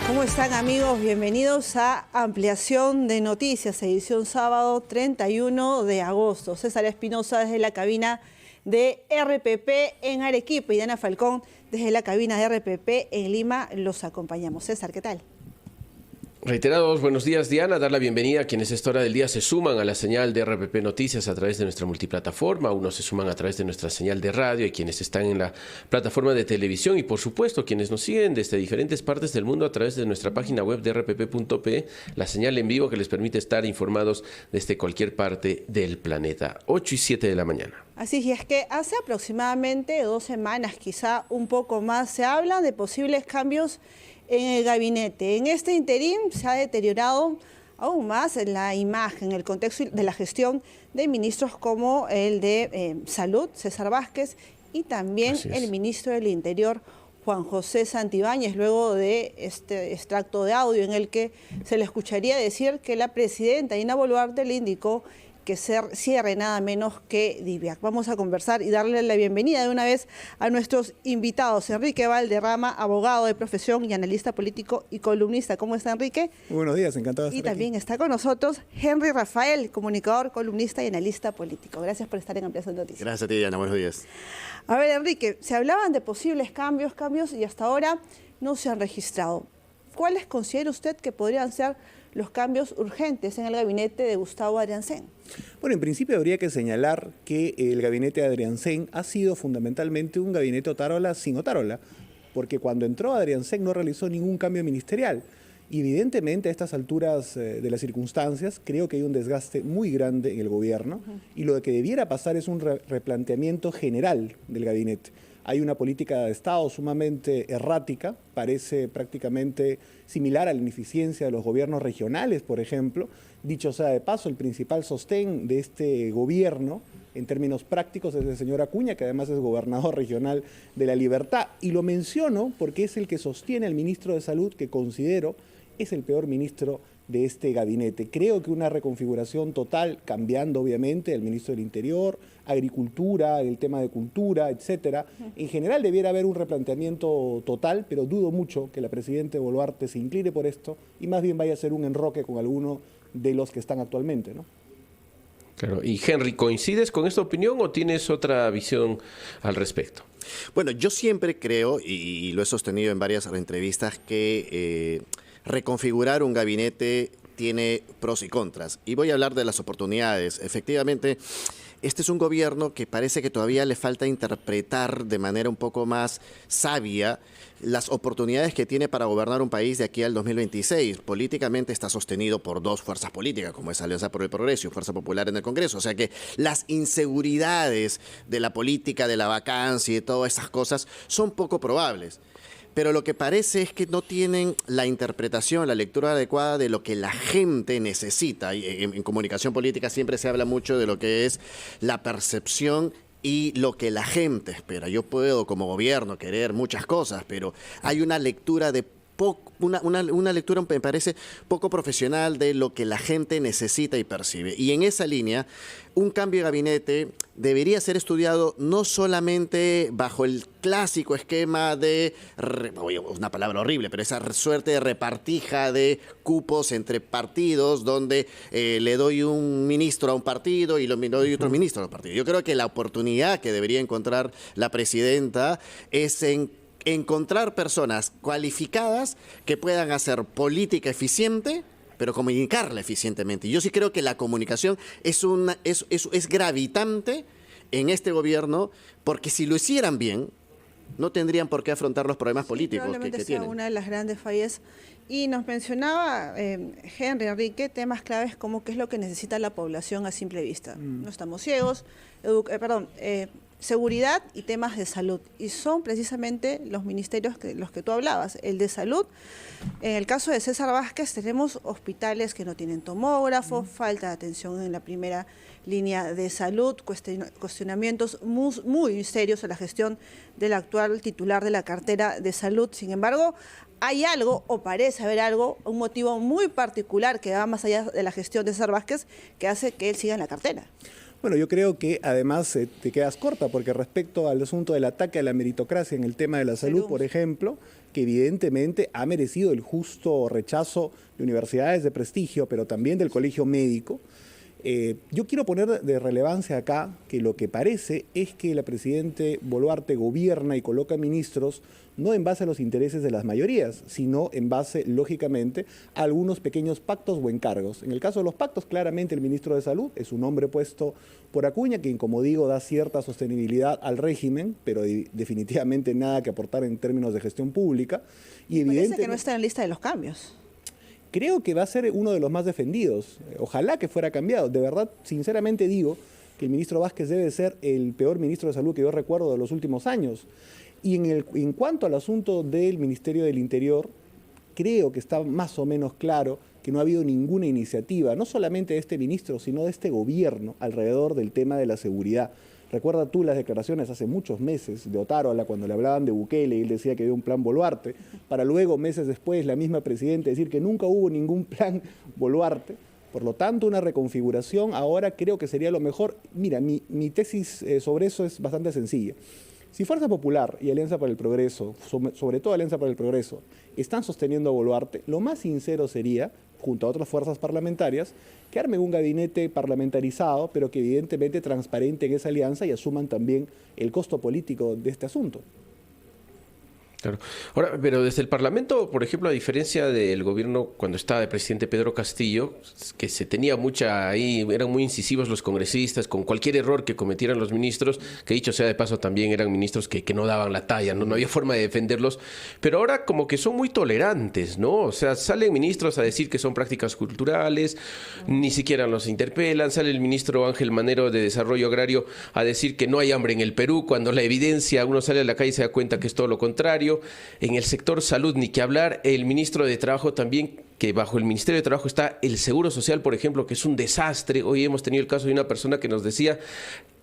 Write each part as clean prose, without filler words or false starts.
¿Cómo están, amigos? Bienvenidos a Ampliación de Noticias, edición sábado 31 de agosto. César Espinosa desde la cabina de RPP en Arequipa y Diana Falcón desde la cabina de RPP en Lima. Los acompañamos. César, ¿qué tal? Reiterados buenos días, Diana. Dar la bienvenida a quienes a esta hora del día se suman a la señal de RPP Noticias a través de nuestra multiplataforma. Unos se suman a través de nuestra señal de radio y quienes están en la plataforma de televisión. Y por supuesto, quienes nos siguen desde diferentes partes del mundo a través de nuestra página web de rpp.pe, la señal en vivo que les permite estar informados desde cualquier parte del planeta. 8 y 7 de la mañana. Así es que hace aproximadamente 2 semanas, quizá un poco más, se habla de posibles cambios en el gabinete. En este interín se ha deteriorado aún más la imagen, el contexto de la gestión de ministros como el de Salud, César Vázquez, y también el ministro del Interior, Juan José Santibáñez, luego de este extracto de audio en el que se le escucharía decir que la presidenta Dina Boluarte le indicó que cierre nada menos que DIVIAC. Vamos a conversar y darle la bienvenida de una vez a nuestros invitados. Enrique Valderrama, abogado de profesión y analista político y columnista. ¿Cómo está, Enrique? Muy buenos días, encantado de estar aquí. Y también está con nosotros Henry Rafael, comunicador, columnista y analista político. Gracias por estar en Ampliación de Noticias. Gracias a ti, Diana. Buenos días. A ver, Enrique, se hablaban de posibles cambios y hasta ahora no se han registrado. ¿Cuáles considera usted que podrían ser los cambios urgentes en el gabinete de Gustavo Adriancén? Bueno, en principio habría que señalar que el gabinete de Adriancén ha sido fundamentalmente un gabinete Otárola sin Otárola, porque cuando entró Adriancén no realizó ningún cambio ministerial. Evidentemente, a estas alturas de las circunstancias, creo que hay un desgaste muy grande en el gobierno y lo que debiera pasar es un replanteamiento general del gabinete. Hay una política de Estado sumamente errática, parece prácticamente similar a la ineficiencia de los gobiernos regionales, por ejemplo. Dicho sea de paso, el principal sostén de este gobierno, en términos prácticos, es el señor Acuña, que además es gobernador regional de La Libertad. Y lo menciono porque es el que sostiene al ministro de Salud, que considero es el peor ministro de este gabinete. Creo que una reconfiguración total, cambiando obviamente el ministro del Interior, Agricultura, el tema de cultura, etcétera. En general debiera haber un replanteamiento total, pero dudo mucho que la presidenta Boluarte se incline por esto y más bien vaya a ser un enroque con alguno de los que están actualmente, ¿no? Claro. Y Henry, ¿coincides con esta opinión o tienes otra visión al respecto? Bueno, yo siempre creo, y lo he sostenido en varias entrevistas, que reconfigurar un gabinete tiene pros y contras. Y voy a hablar de las oportunidades. Efectivamente, este es un gobierno que parece que todavía le falta interpretar de manera un poco más sabia las oportunidades que tiene para gobernar un país de aquí al 2026. Políticamente está sostenido por 2 fuerzas políticas, como es Alianza por el Progreso y Fuerza Popular en el Congreso. O sea que las inseguridades de la política, de la vacancia y de todas esas cosas son poco probables. Pero lo que parece es que no tienen la interpretación, la lectura adecuada de lo que la gente necesita. Y en comunicación política siempre se habla mucho de lo que es la percepción y lo que la gente espera. Yo puedo, como gobierno, querer muchas cosas, pero hay una lectura de una lectura, me parece, poco profesional de lo que la gente necesita y percibe. Y en esa línea, un cambio de gabinete debería ser estudiado no solamente bajo el clásico esquema de, una palabra horrible, pero esa suerte de repartija de cupos entre partidos, donde le doy un ministro a un partido y le doy otro ministro a otro partido. Yo creo que la oportunidad que debería encontrar la presidenta es en encontrar personas cualificadas que puedan hacer política eficiente, pero comunicarla eficientemente. Yo sí creo que la comunicación es gravitante en este gobierno, porque si lo hicieran bien, no tendrían por qué afrontar los problemas políticos que tienen. Sea una de las grandes fallas. Y nos mencionaba Enrique, temas claves como qué es lo que necesita la población a simple vista. No estamos ciegos, seguridad y temas de salud. Y son precisamente los ministerios los que tú hablabas. El de salud, en el caso de César Vázquez, tenemos hospitales que no tienen tomógrafos, falta de atención en la primera línea de salud, cuestionamientos muy serios a la gestión del actual titular de la cartera de salud. Sin embargo, hay algo, o parece haber algo, un motivo muy particular que va más allá de la gestión de César Vázquez, que hace que él siga en la cartera. Bueno, yo creo que además te quedas corta, porque respecto al asunto del ataque a la meritocracia en el tema de la salud, por ejemplo, que evidentemente ha merecido el justo rechazo de universidades de prestigio, pero también del Colegio Médico, yo quiero poner de relevancia acá que lo que parece es que la presidente Boluarte gobierna y coloca ministros no en base a los intereses de las mayorías, sino en base, lógicamente, a algunos pequeños pactos o encargos. En el caso de los pactos, claramente el ministro de Salud es un hombre puesto por Acuña, quien, como digo, da cierta sostenibilidad al régimen, pero definitivamente nada que aportar en términos de gestión pública. Y parece que no está en la lista de los cambios. Creo que va a ser uno de los más defendidos. Ojalá que fuera cambiado. De verdad, sinceramente digo que el ministro Vázquez debe ser el peor ministro de Salud que yo recuerdo de los últimos años. Y en cuanto al asunto del Ministerio del Interior, creo que está más o menos claro que no ha habido ninguna iniciativa, no solamente de este ministro, sino de este gobierno, alrededor del tema de la seguridad. Recuerda tú las declaraciones hace muchos meses de Otárola cuando le hablaban de Bukele y él decía que había un plan Boluarte, para luego meses después la misma presidenta decir que nunca hubo ningún plan Boluarte. Por lo tanto, una reconfiguración ahora creo que sería lo mejor. Mira, mi tesis sobre eso es bastante sencilla. Si Fuerza Popular y Alianza para el Progreso, sobre todo Alianza para el Progreso, están sosteniendo a Boluarte, lo más sincero sería, junto a otras fuerzas parlamentarias, que armen un gabinete parlamentarizado, pero que evidentemente transparente en esa alianza y asuman también el costo político de este asunto. Claro. Ahora, pero desde el Parlamento, por ejemplo, a diferencia del gobierno cuando estaba el presidente Pedro Castillo, que se tenía mucha ahí, eran muy incisivos los congresistas con cualquier error que cometieran los ministros, que dicho sea de paso también eran ministros que no daban la talla, no había forma de defenderlos, pero ahora como que son muy tolerantes, ¿no? O sea, salen ministros a decir que son prácticas culturales, ni siquiera los interpelan, sale el ministro Ángel Manero de Desarrollo Agrario a decir que no hay hambre en el Perú, cuando la evidencia, uno sale a la calle y se da cuenta que es todo lo contrario. En el sector salud, ni que hablar, el ministro de Trabajo también, que bajo el Ministerio de Trabajo está el Seguro Social, por ejemplo, que es un desastre. Hoy hemos tenido el caso de una persona que nos decía,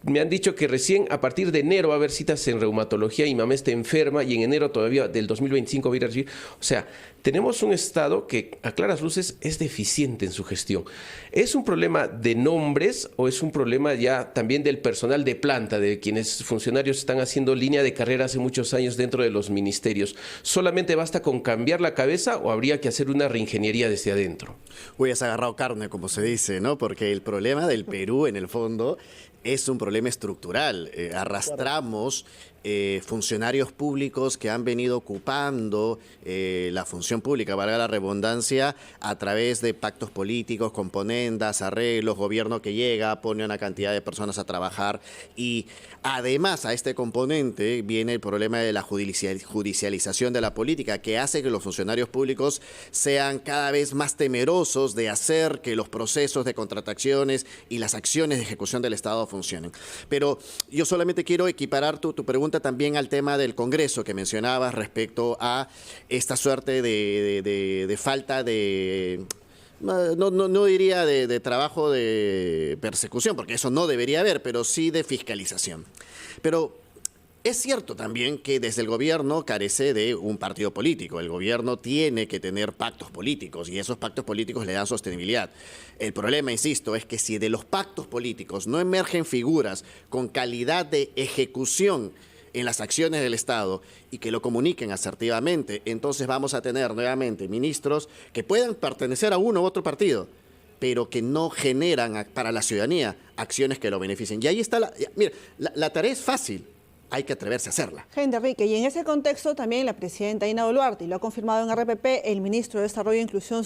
me han dicho que recién a partir de enero va a haber citas en reumatología y mi mamá está enferma y en enero todavía del 2025 va a ir a recibir. O sea, tenemos un Estado que a claras luces es deficiente en su gestión. ¿Es un problema de nombres o es un problema ya también del personal de planta, de quienes funcionarios están haciendo línea de carrera hace muchos años dentro de los ministerios? ¿Solamente basta con cambiar la cabeza o habría que hacer una reingeniería desde adentro? Uy, has agarrado carne, como se dice, ¿no? Porque el problema del Perú, en el fondo, es un problema estructural. Arrastramos funcionarios públicos que han venido ocupando la función pública, valga la redundancia, a través de pactos políticos, componendas, arreglos, gobierno que llega, pone una cantidad de personas a trabajar y además a este componente viene el problema de la judicialización de la política, que hace que los funcionarios públicos sean cada vez más temerosos de hacer que los procesos de contrataciones y las acciones de ejecución del Estado funcionen. Pero yo solamente quiero equiparar tu pregunta también al tema del Congreso que mencionabas respecto a esta suerte de falta de... No diría de trabajo de persecución, porque eso no debería haber, pero sí de fiscalización. Pero es cierto también que desde el gobierno carece de un partido político. El gobierno tiene que tener pactos políticos y esos pactos políticos le dan sostenibilidad. El problema, insisto, es que si de los pactos políticos no emergen figuras con calidad de ejecución en las acciones del Estado y que lo comuniquen asertivamente, entonces vamos a tener nuevamente ministros que puedan pertenecer a uno u otro partido, pero que no generan para la ciudadanía acciones que lo beneficien. Y ahí está la tarea es fácil. Hay que atreverse a hacerla. Gente Enrique, y en ese contexto también la presidenta Dina Boluarte, y lo ha confirmado en RPP el ministro de Desarrollo e Inclusión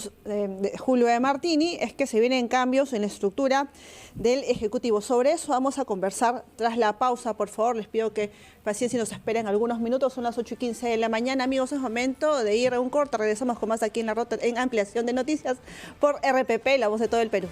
Julio de Martini, es que se vienen cambios en la estructura del Ejecutivo. Sobre eso vamos a conversar tras la pausa. Por favor, les pido que paciencia y nos esperen algunos minutos. Son las 8:15 de la mañana. Amigos, es momento de ir a un corte. Regresamos con más aquí en La Rota, en Ampliación de Noticias por RPP, la voz de todo el Perú.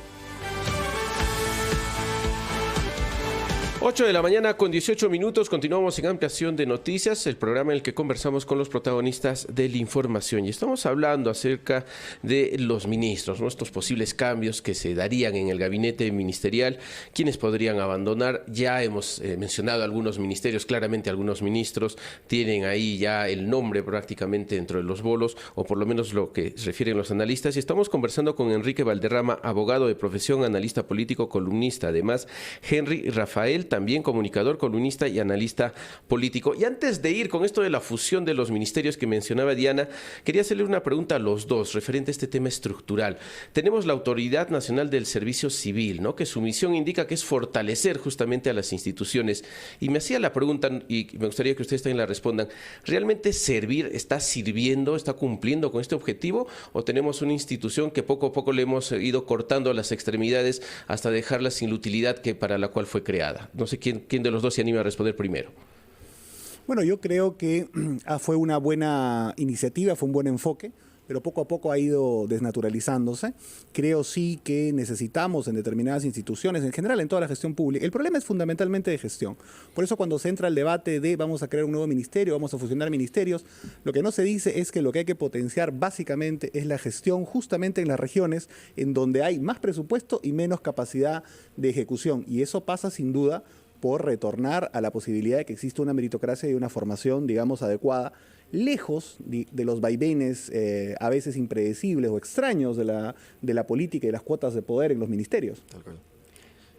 8 de la mañana con 18 minutos, continuamos en Ampliación de Noticias, el programa en el que conversamos con los protagonistas de la información y estamos hablando acerca de los ministros, ¿no? Estos posibles cambios que se darían en el gabinete ministerial, quienes podrían abandonar. Ya hemos mencionado algunos ministerios, claramente algunos ministros tienen ahí ya el nombre prácticamente dentro de los bolos, o por lo menos lo que refieren los analistas, y estamos conversando con Enrique Valderrama, abogado de profesión, analista político, columnista, además Henry Rafael, también comunicador, columnista y analista político. Y antes de ir con esto de la fusión de los ministerios que mencionaba Diana, quería hacerle una pregunta a los dos referente a este tema estructural. Tenemos la Autoridad Nacional del Servicio Civil, ¿no?, que su misión indica que es fortalecer justamente a las instituciones. Y me hacía la pregunta, y me gustaría que ustedes también la respondan, ¿realmente servir está sirviendo, está cumpliendo con este objetivo? ¿O tenemos una institución que poco a poco le hemos ido cortando las extremidades hasta dejarla sin la utilidad para la cual fue creada? No sé quién de los dos se anima a responder primero. Bueno, yo creo que fue una buena iniciativa, fue un buen enfoque, pero poco a poco ha ido desnaturalizándose. Creo sí que necesitamos en determinadas instituciones, en general en toda la gestión pública. El problema es fundamentalmente de gestión. Por eso cuando se entra al debate de vamos a crear un nuevo ministerio, vamos a fusionar ministerios, lo que no se dice es que lo que hay que potenciar básicamente es la gestión justamente en las regiones en donde hay más presupuesto y menos capacidad de ejecución. Y eso pasa sin duda por retornar a la posibilidad de que exista una meritocracia y una formación, digamos, adecuada, lejos de los vaivenes a veces impredecibles o extraños de la política y las cuotas de poder en los ministerios. Tal cual.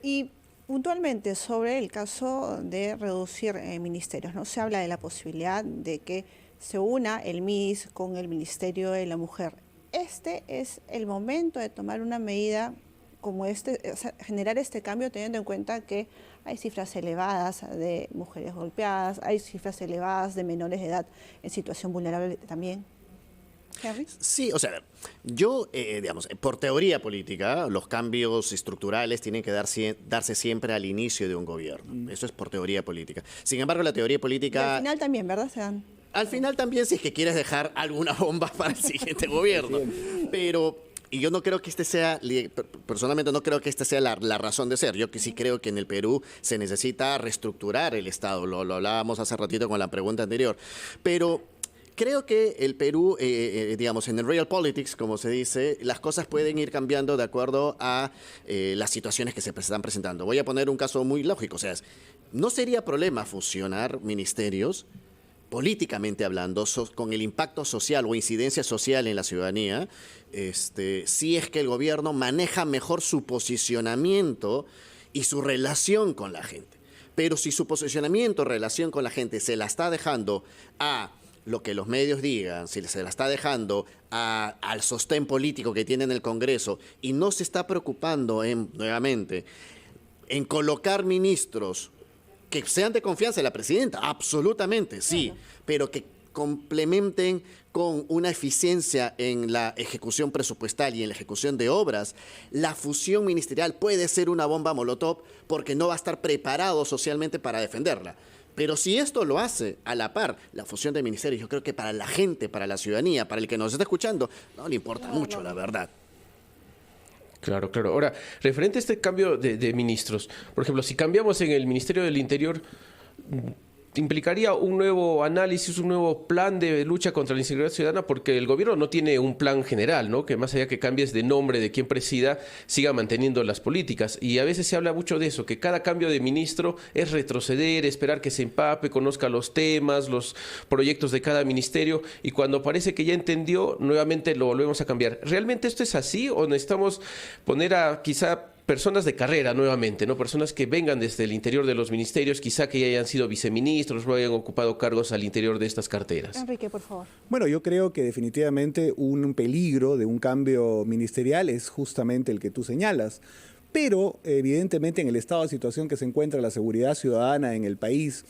Y puntualmente sobre el caso de reducir ministerios, ¿no? Se habla de la posibilidad de que se una el MIS con el Ministerio de la Mujer. Este es el momento de tomar una medida como o sea, generar este cambio teniendo en cuenta que hay cifras elevadas de mujeres golpeadas, hay cifras elevadas de menores de edad en situación vulnerable también. ¿Henry? Sí, o sea, yo, digamos, por teoría política, los cambios estructurales tienen que darse siempre al inicio de un gobierno. Eso es por teoría política. Sin embargo, la teoría política... Y al final también, ¿verdad? Se dan. Al final también, si es que quieres dejar alguna bomba para el siguiente gobierno. Pero... Y yo no creo que personalmente no creo que esta sea la razón de ser. Yo que sí creo que en el Perú se necesita reestructurar el Estado. Lo hablábamos hace ratito con la pregunta anterior. Pero creo que el Perú, digamos, en el real politics, como se dice, las cosas pueden ir cambiando de acuerdo a las situaciones que se están presentando. Voy a poner un caso muy lógico. O sea, no sería problema fusionar ministerios políticamente hablando, con el impacto social o incidencia social en la ciudadanía, si es que el gobierno maneja mejor su posicionamiento y su relación con la gente. Pero si su posicionamiento, relación con la gente se la está dejando a lo que los medios digan, si se la está dejando al sostén político que tiene en el Congreso y no se está preocupando nuevamente en colocar ministros que sean de confianza de la presidenta, absolutamente, sí, pero que complementen con una eficiencia en la ejecución presupuestal y en la ejecución de obras, la fusión ministerial puede ser una bomba molotov porque no va a estar preparado socialmente para defenderla. Pero si esto lo hace a la par, la fusión de ministerios, yo creo que para la gente, para la ciudadanía, para el que nos está escuchando, no le importa mucho, la verdad. Claro, claro. Ahora, referente a este cambio de ministros, por ejemplo, si cambiamos en el Ministerio del Interior, implicaría un nuevo análisis, un nuevo plan de lucha contra la inseguridad ciudadana, porque el gobierno no tiene un plan general, ¿no?, que más allá que cambies de nombre de quien presida, siga manteniendo las políticas. Y a veces se habla mucho de eso, que cada cambio de ministro es retroceder, esperar que se empape, conozca los temas, los proyectos de cada ministerio, y cuando parece que ya entendió, nuevamente lo volvemos a cambiar. ¿Realmente esto es así o necesitamos poner a quizá personas de carrera nuevamente, ¿no? Personas que vengan desde el interior de los ministerios, quizá que ya hayan sido viceministros o hayan ocupado cargos al interior de estas carteras? Enrique, por favor. Bueno, yo creo que definitivamente un peligro de un cambio ministerial es justamente el que tú señalas. Pero evidentemente en el estado de situación que se encuentra la seguridad ciudadana en el país,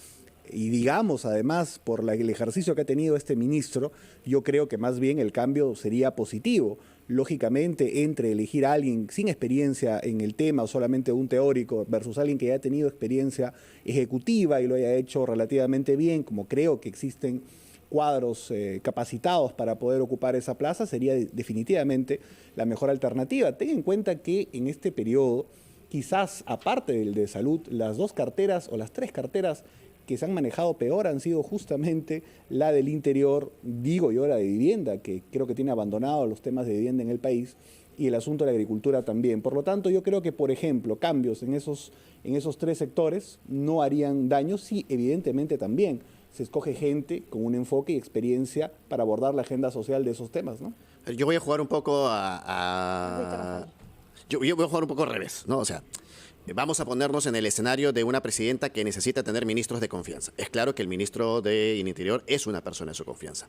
y digamos además por el ejercicio que ha tenido este ministro, yo creo que más bien el cambio sería positivo. Lógicamente, entre elegir a alguien sin experiencia en el tema o solamente un teórico versus alguien que ya ha tenido experiencia ejecutiva y lo haya hecho relativamente bien, como creo que existen cuadros capacitados para poder ocupar esa plaza, sería definitivamente la mejor alternativa. Ten en cuenta que en este periodo quizás, aparte del de salud, las 2 carteras o las 3 carteras que se han manejado peor han sido justamente la del interior, digo yo, la de vivienda, que creo que tiene abandonado los temas de vivienda en el país, y el asunto de la agricultura también. Por lo tanto, yo creo que, por ejemplo, cambios en esos 3 sectores no harían daño, sí, evidentemente también se escoge gente con un enfoque y experiencia para abordar la agenda social de esos temas, ¿no? Yo voy a jugar un poco yo voy a jugar un poco al revés, ¿no? O sea, vamos a ponernos en el escenario de una presidenta que necesita tener ministros de confianza. Es claro que el ministro del Interior es una persona de su confianza.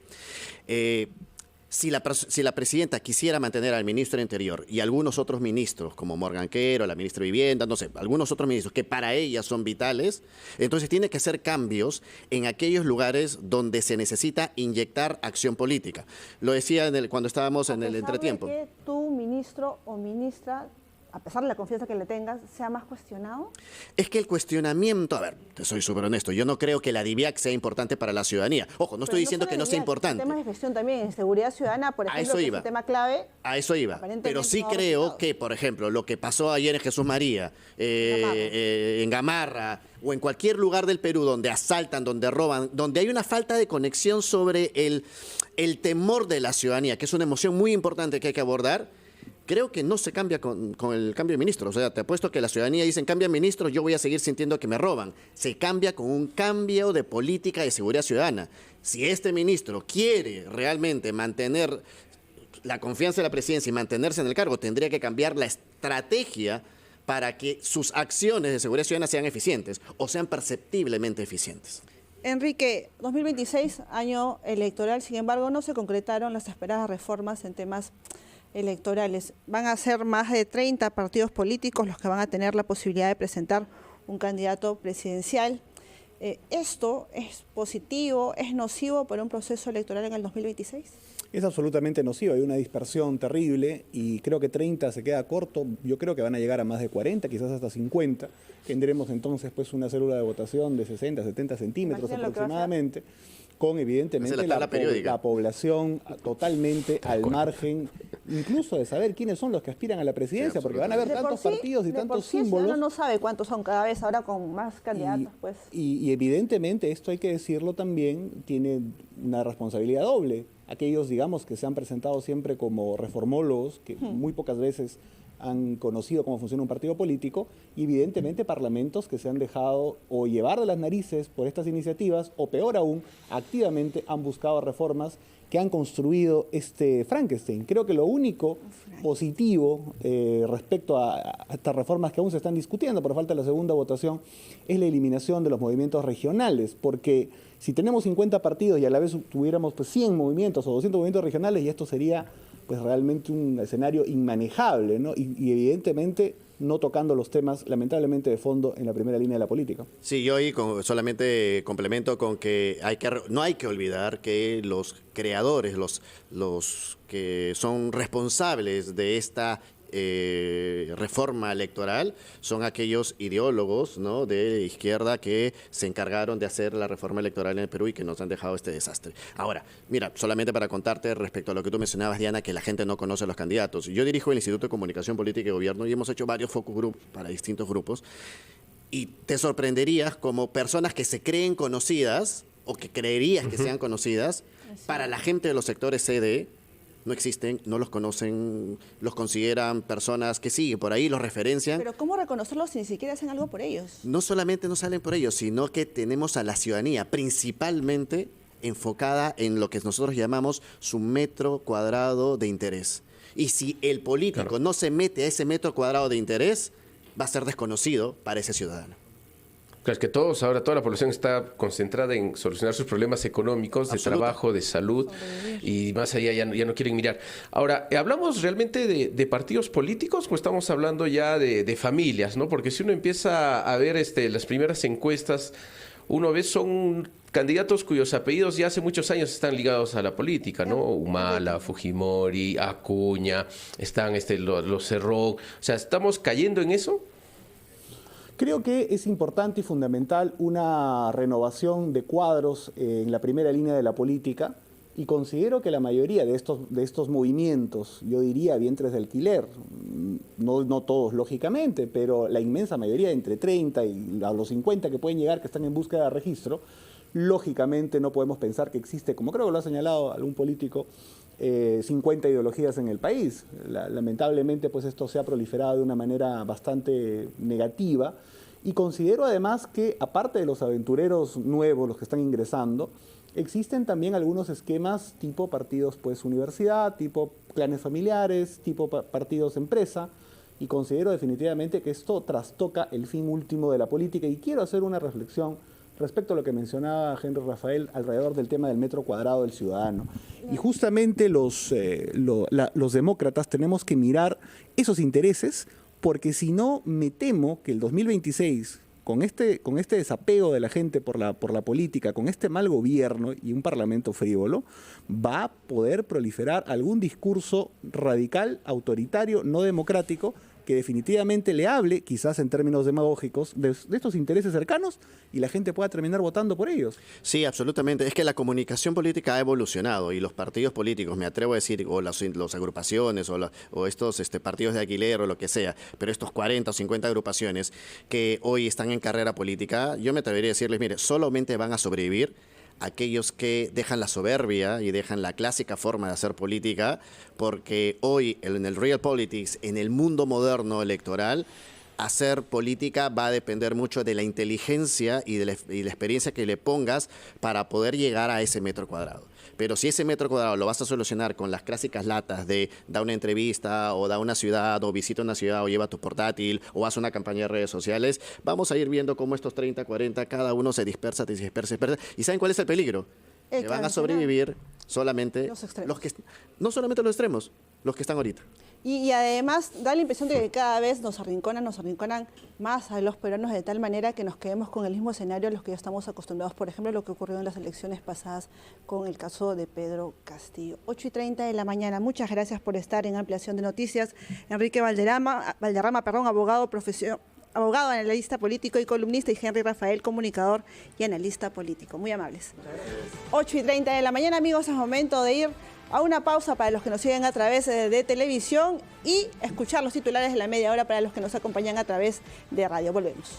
Si la presidenta quisiera mantener al ministro del Interior y algunos otros ministros, como Morgan Quero, la ministra de Vivienda, no sé, algunos otros ministros que para ella son vitales, entonces tiene que hacer cambios en aquellos lugares donde se necesita inyectar acción política. Lo decía cuando estábamos en el entretiempo. ¿A pesar de que tu ministro o ministra, a pesar de la confianza que le tengas, sea más cuestionado? Es que el cuestionamiento, a ver, te soy súper honesto, yo no creo que la DIVIAC sea importante para la ciudadanía. Ojo, no estoy diciendo que no sea importante. Temas de gestión también, seguridad ciudadana, por ejemplo, que es un tema clave. A eso iba. Pero sí creo que, por ejemplo, lo que pasó ayer en Jesús María, en Gamarra, o en cualquier lugar del Perú donde asaltan, donde roban, donde hay una falta de conexión sobre el temor de la ciudadanía, que es una emoción muy importante que hay que abordar, creo que no se cambia con el cambio de ministro. O sea, te apuesto que la ciudadanía dice, cambia ministro, yo voy a seguir sintiendo que me roban. Se cambia con un cambio de política de seguridad ciudadana. Si este ministro quiere realmente mantener la confianza de la presidencia y mantenerse en el cargo, tendría que cambiar la estrategia para que sus acciones de seguridad ciudadana sean eficientes o sean perceptiblemente eficientes. Enrique, 2026, año electoral, sin embargo, no se concretaron las esperadas reformas en temas electorales. Van a ser más de 30 partidos políticos los que van a tener la posibilidad de presentar un candidato presidencial. ¿Esto es positivo, es nocivo para un proceso electoral en el 2026? Es absolutamente nocivo, hay una dispersión terrible y creo que 30 se queda corto. Yo creo que van a llegar a más de 40, quizás hasta 50. Tendremos entonces pues una célula de votación de 60, 70 centímetros aproximadamente, con evidentemente la población totalmente al margen, incluso de saber quiénes son los que aspiran a la presidencia, porque van a haber tantos partidos y tantos símbolos. Uno no sabe cuántos son cada vez, ahora con más candidatos. Y evidentemente, esto hay que decirlo también, tiene una responsabilidad doble. Aquellos, digamos, que se han presentado siempre como reformólogos, que muy pocas veces han conocido cómo funciona un partido político, y evidentemente parlamentos que se han dejado o llevar de las narices por estas iniciativas, o peor aún, activamente han buscado reformas que han construido este Frankenstein. Creo que lo único positivo respecto a estas reformas que aún se están discutiendo por falta de la segunda votación es la eliminación de los movimientos regionales, porque si tenemos 50 partidos y a la vez tuviéramos pues 100 movimientos o 200 movimientos regionales, y esto sería pues realmente un escenario inmanejable, ¿no? Y evidentemente no tocando los temas, lamentablemente, de fondo en la primera línea de la política. Sí, yo ahí solamente complemento con que no hay que olvidar que los creadores, los que son responsables de esta reforma electoral son aquellos ideólogos, ¿no?, de izquierda que se encargaron de hacer la reforma electoral en el Perú y que nos han dejado este desastre. Ahora, mira, solamente para contarte respecto a lo que tú mencionabas, Diana, que la gente no conoce a los candidatos. Yo dirijo el Instituto de Comunicación Política y Gobierno y hemos hecho varios focus group para distintos grupos y te sorprenderías como personas que se creen conocidas o que creerías que sean conocidas, para la gente de los sectores CD no existen, no los conocen, los consideran personas que sí, por ahí los referencian. Pero ¿cómo reconocerlos si ni siquiera hacen algo por ellos? No solamente no salen por ellos, sino que tenemos a la ciudadanía principalmente enfocada en lo que nosotros llamamos su metro cuadrado de interés. Y si el político no se mete a ese metro cuadrado de interés, va a ser desconocido para ese ciudadano. Claro, es que toda la población está concentrada en solucionar sus problemas económicos, de trabajo, de salud, y más allá ya no quieren mirar. Ahora, ¿hablamos realmente de partidos políticos o estamos hablando ya de familias, ¿no? Porque si uno empieza a ver las primeras encuestas, uno ve son candidatos cuyos apellidos ya hace muchos años están ligados a la política, ¿no? Humala, Fujimori, Acuña, están los Cerrón. O sea, ¿estamos cayendo en eso? Creo que es importante y fundamental una renovación de cuadros en la primera línea de la política, y considero que la mayoría de estos movimientos, yo diría vientres de alquiler, no todos lógicamente, pero la inmensa mayoría, entre 30 y a los 50 que pueden llegar, que están en búsqueda de registro, lógicamente no podemos pensar que existe, como creo que lo ha señalado algún político, 50 ideologías en el país. Lamentablemente, pues esto se ha proliferado de una manera bastante negativa, y considero además que, aparte de los aventureros nuevos, los que están ingresando, existen también algunos esquemas tipo partidos pues universidad, tipo clanes familiares, tipo partidos empresa, y considero definitivamente que esto trastoca el fin último de la política. Y quiero hacer una reflexión respecto a lo que mencionaba Henry Rafael alrededor del tema del metro cuadrado del ciudadano. Y justamente los demócratas tenemos que mirar esos intereses, porque si no, me temo que el 2026, con este desapego de la gente por la política, con este mal gobierno y un parlamento frívolo, va a poder proliferar algún discurso radical, autoritario, no democrático, que definitivamente le hable, quizás en términos demagógicos, de estos intereses cercanos, y la gente pueda terminar votando por ellos. Sí, absolutamente. Es que la comunicación política ha evolucionado, y los partidos políticos, me atrevo a decir, o las agrupaciones, o estos partidos de alquiler, o lo que sea, pero estos 40 o 50 agrupaciones que hoy están en carrera política, yo me atrevería a decirles, mire, solamente van a sobrevivir aquellos que dejan la soberbia y dejan la clásica forma de hacer política, porque hoy en el real politics, en el mundo moderno electoral, hacer política va a depender mucho de la inteligencia y de la experiencia que le pongas para poder llegar a ese metro cuadrado. Pero si ese metro cuadrado lo vas a solucionar con las clásicas latas de da una entrevista, o da una ciudad, o visita una ciudad, o lleva tu portátil, o haz una campaña de redes sociales, vamos a ir viendo cómo estos 30, 40, cada uno se dispersa. ¿Y saben cuál es el peligro? Que van a sobrevivir solamente los que, no solamente los extremos, los que están ahorita. Y además da la impresión de que cada vez nos arrinconan más a los peruanos, de tal manera que nos quedemos con el mismo escenario a los que ya estamos acostumbrados. Por ejemplo, lo que ocurrió en las elecciones pasadas con el caso de Pedro Castillo. 8:30 de la mañana. Muchas gracias por estar en Ampliación de Noticias. Enrique Valderrama, abogado, analista político y columnista, y Henry Rafael, comunicador y analista político. Muy amables. 8:30 de la mañana, amigos, es momento de ir a una pausa para los que nos siguen a través de televisión y escuchar los titulares de la media hora para los que nos acompañan a través de radio. Volvemos.